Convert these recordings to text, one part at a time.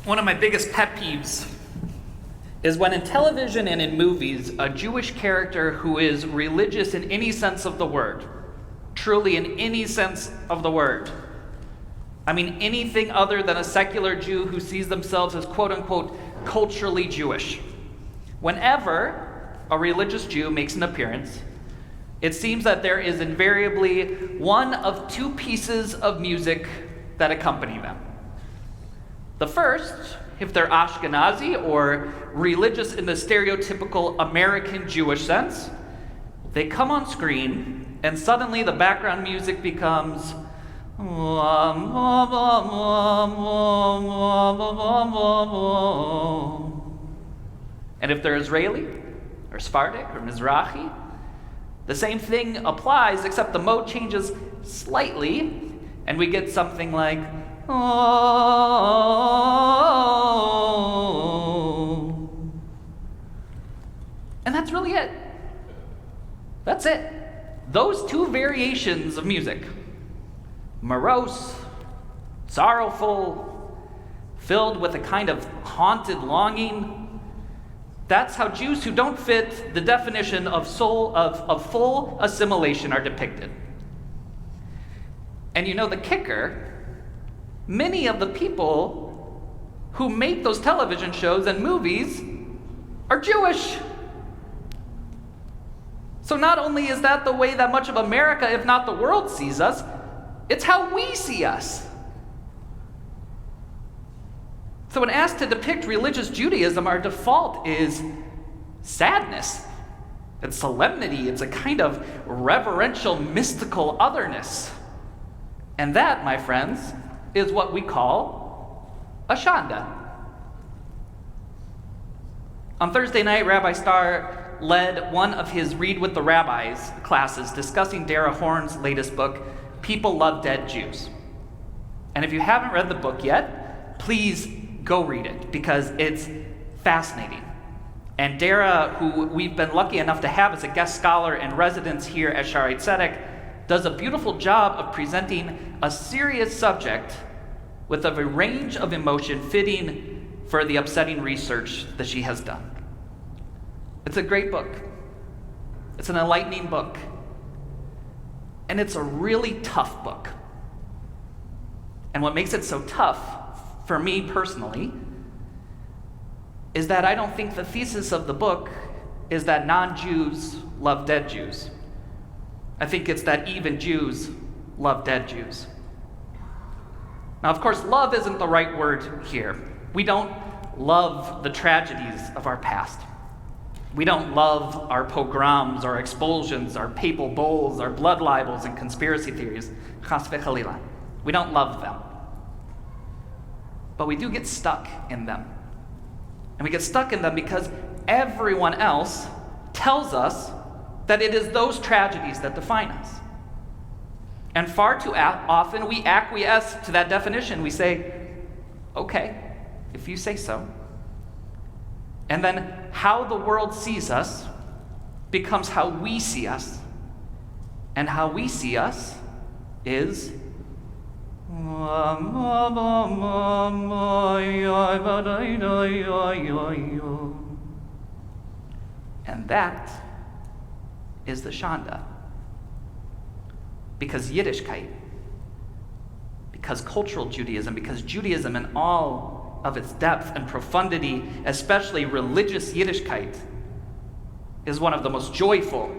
One of my biggest pet peeves is when in television and in movies, a Jewish character who is religious in any sense of the word, truly in any sense of the word, I mean anything other than a secular Jew who sees themselves as quote-unquote culturally Jewish. Whenever a religious Jew makes an appearance, it seems that there is invariably one of two pieces of music that accompany them. The first, if they're Ashkenazi or religious in the stereotypical American Jewish sense, they come on screen and suddenly the background music becomes and if they're Israeli or Sephardic or Mizrahi, the same thing applies, except the mode changes slightly, and we get something like, oh. And that's really it. That's it. Those two variations of music, morose, sorrowful, filled with a kind of haunted longing, that's how Jews who don't fit the definition of full assimilation are depicted. And you know the kicker, many of the people who make those television shows and movies are Jewish. So not only is that the way that much of America, if not the world, sees us, it's how we see us. So when asked to depict religious Judaism, our default is sadness. It's solemnity. It's a kind of reverential, mystical otherness. And that, my friends, is what we call a shanda. On Thursday night, Rabbi Starr led one of his Read with the Rabbis classes discussing Dara Horn's latest book, People Love Dead Jews. And if you haven't read the book yet, please go read it, because it's fascinating. And Dara, who we've been lucky enough to have as a guest scholar in residence here at Shaarey Zedek, does a beautiful job of presenting a serious subject with a range of emotion fitting for the upsetting research that she has done. It's a great book. It's an enlightening book. And it's a really tough book. And what makes it so tough, for me personally, is that I don't think the thesis of the book is that non-Jews love dead Jews. I think it's that even Jews love dead Jews. Now, of course, love isn't the right word here. We don't love the tragedies of our past. We don't love our pogroms, our expulsions, our papal bulls, our blood libels and conspiracy theories. Chas v'chalila. We don't love them. But we do get stuck in them. And we get stuck in them because everyone else tells us that it is those tragedies that define us. And far too often we acquiesce to that definition. We say, okay, if you say so. And then how the world sees us becomes how we see us. And how we see us is and that is the shanda. Because Yiddishkeit, because cultural Judaism, because Judaism in all of its depth and profundity, especially religious Yiddishkeit, is one of the most joyful,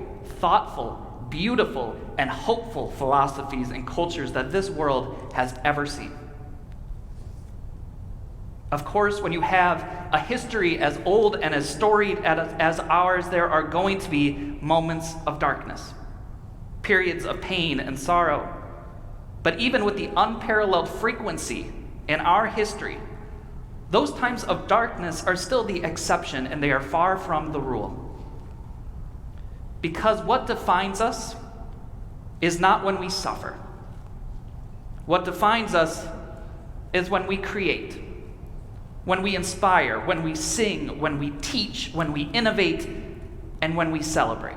thoughtful, beautiful, and hopeful philosophies and cultures that this world has ever seen. Of course, when you have a history as old and as storied as ours, there are going to be moments of darkness, periods of pain and sorrow. But even with the unparalleled frequency in our history, those times of darkness are still the exception, and they are far from the rule. Because what defines us is not when we suffer. What defines us is when we create, when we inspire, when we sing, when we teach, when we innovate, and when we celebrate.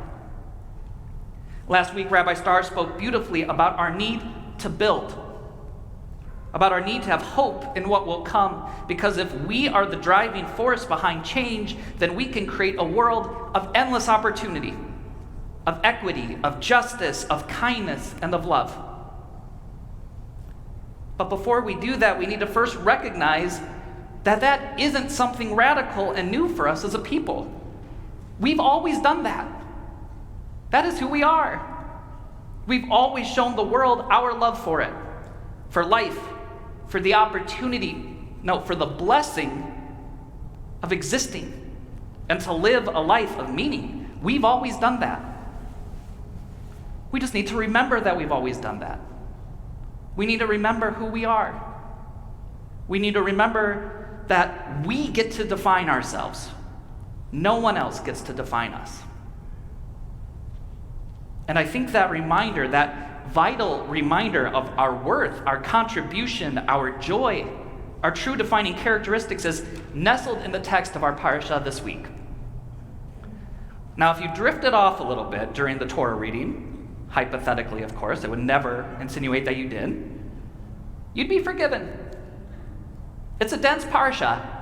Last week, Rabbi Starr spoke beautifully about our need to build, about our need to have hope in what will come, because if we are the driving force behind change, then we can create a world of endless opportunity, of equity, of justice, of kindness, and of love. But before we do that, we need to first recognize that that isn't something radical and new for us as a people. We've always done that. That is who we are. We've always shown the world our love for it, for life, for the opportunity, no, for the blessing of existing and to live a life of meaning. We've always done that. We just need to remember that we've always done that. We need to remember who we are. We need to remember that we get to define ourselves. No one else gets to define us. And I think that reminder, that vital reminder of our worth, our contribution, our joy, our true defining characteristics is nestled in the text of our Parashat this week. Now, if you drifted off a little bit during the Torah reading, hypothetically, of course, I would never insinuate that you did, you'd be forgiven. It's a dense Parashat.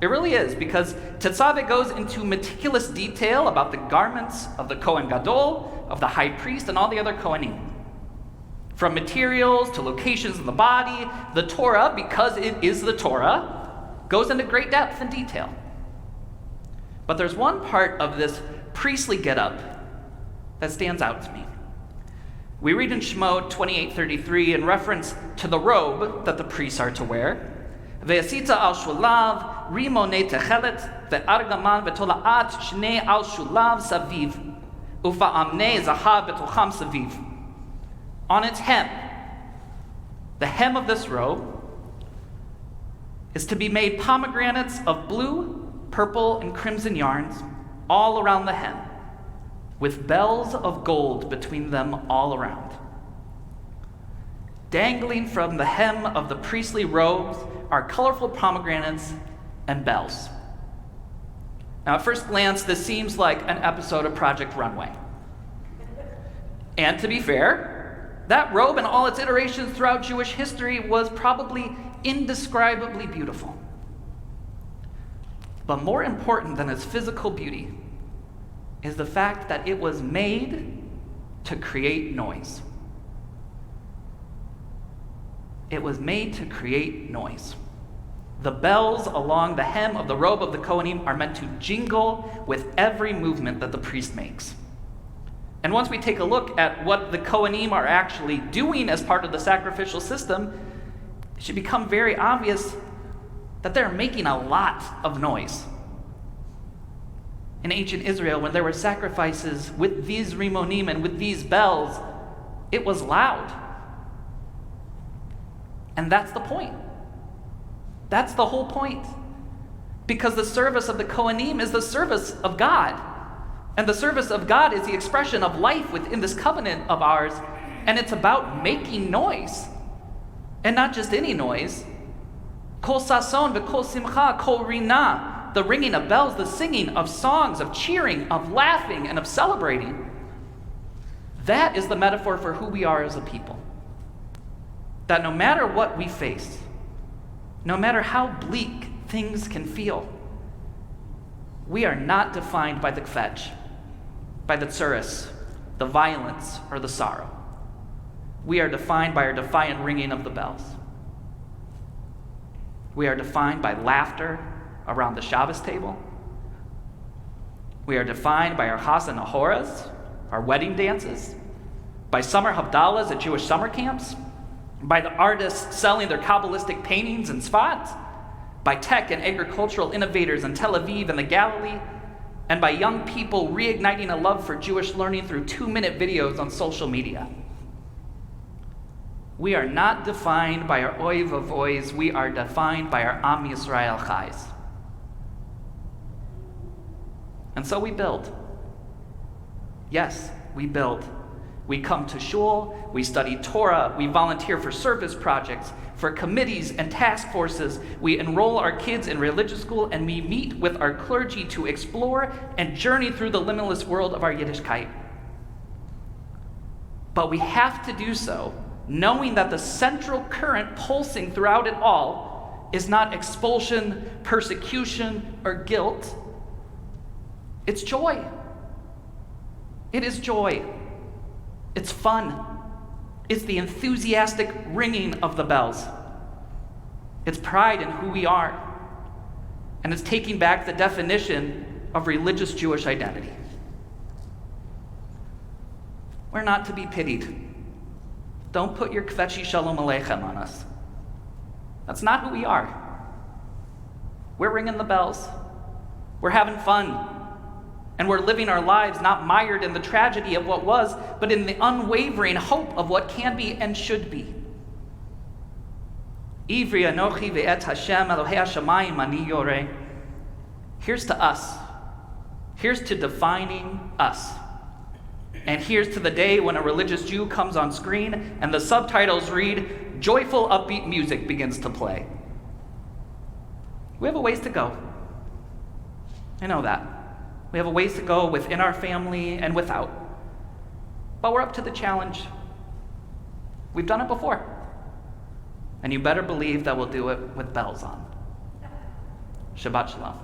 It really is, because Tetzaveh goes into meticulous detail about the garments of the Kohen Gadol, of the high priest, and all the other Kohanim. From materials to locations of the body, the Torah, because it is the Torah, goes into great depth and detail. But there's one part of this priestly getup that stands out to me. We read in Shemot 28:33 in reference to the robe that the priests are to wear, Ve'asita al shulav rimonei techelet ve'argaman ve'tola'at shnei al shulav saviv ufa'amnei zahav betocham saviv. On its hem, the hem of this robe is to be made pomegranates of blue, purple, and crimson yarns all around the hem, with bells of gold between them all around. Dangling from the hem of the priestly robes are colorful pomegranates and bells. Now, at first glance, this seems like an episode of Project Runway. And to be fair, that robe and all its iterations throughout Jewish history was probably indescribably beautiful. But more important than its physical beauty is the fact that it was made to create noise. It was made to create noise. The bells along the hem of the robe of the Kohanim are meant to jingle with every movement that the priest makes. And once we take a look at what the Kohanim are actually doing as part of the sacrificial system, it should become very obvious that they're making a lot of noise. In ancient Israel, when there were sacrifices with these rimonim and with these bells, it was loud. And that's the point. That's the whole point. Because the service of the Kohanim is the service of God. And the service of God is the expression of life within this covenant of ours. And it's about making noise. And not just any noise. Kol sason v'kol simcha, kol rina. The ringing of bells, the singing of songs, of cheering, of laughing, and of celebrating. That is the metaphor for who we are as a people. That no matter what we face, no matter how bleak things can feel, we are not defined by the kvetch, by the tsuris, the violence, or the sorrow. We are defined by our defiant ringing of the bells. We are defined by laughter around the Shabbos table. We are defined by our chas and ahoras, our wedding dances, by summer havdalahs at Jewish summer camps, by the artists selling their Kabbalistic paintings in Tzfat, by tech and agricultural innovators in Tel Aviv and the Galilee, and by young people reigniting a love for Jewish learning through 2-minute videos on social media. We are not defined by our oy vavoys, we are defined by our Am Yisrael chais. And so we build. Yes, we build. We come to shul, we study Torah, we volunteer for service projects, for committees and task forces, we enroll our kids in religious school, and we meet with our clergy to explore and journey through the limitless world of our Yiddishkeit. But we have to do so knowing that the central current pulsing throughout it all is not expulsion, persecution, or guilt. It's joy. It is joy. It's fun. It's the enthusiastic ringing of the bells. It's pride in who we are. And it's taking back the definition of religious Jewish identity. We're not to be pitied. Don't put your kvetchi shalom aleichem on us. That's not who we are. We're ringing the bells. We're having fun. And we're living our lives not mired in the tragedy of what was, but in the unwavering hope of what can be and should be. Ivri anochi ve'et Hashem Elohei hashamayim ani yoreh. Here's to us. Here's to defining us. And here's to the day when a religious Jew comes on screen and the subtitles read, "Joyful upbeat music begins to play." We have a ways to go. I know that. We have a ways to go within our family and without. But we're up to the challenge. We've done it before. And you better believe that we'll do it with bells on. Shabbat shalom.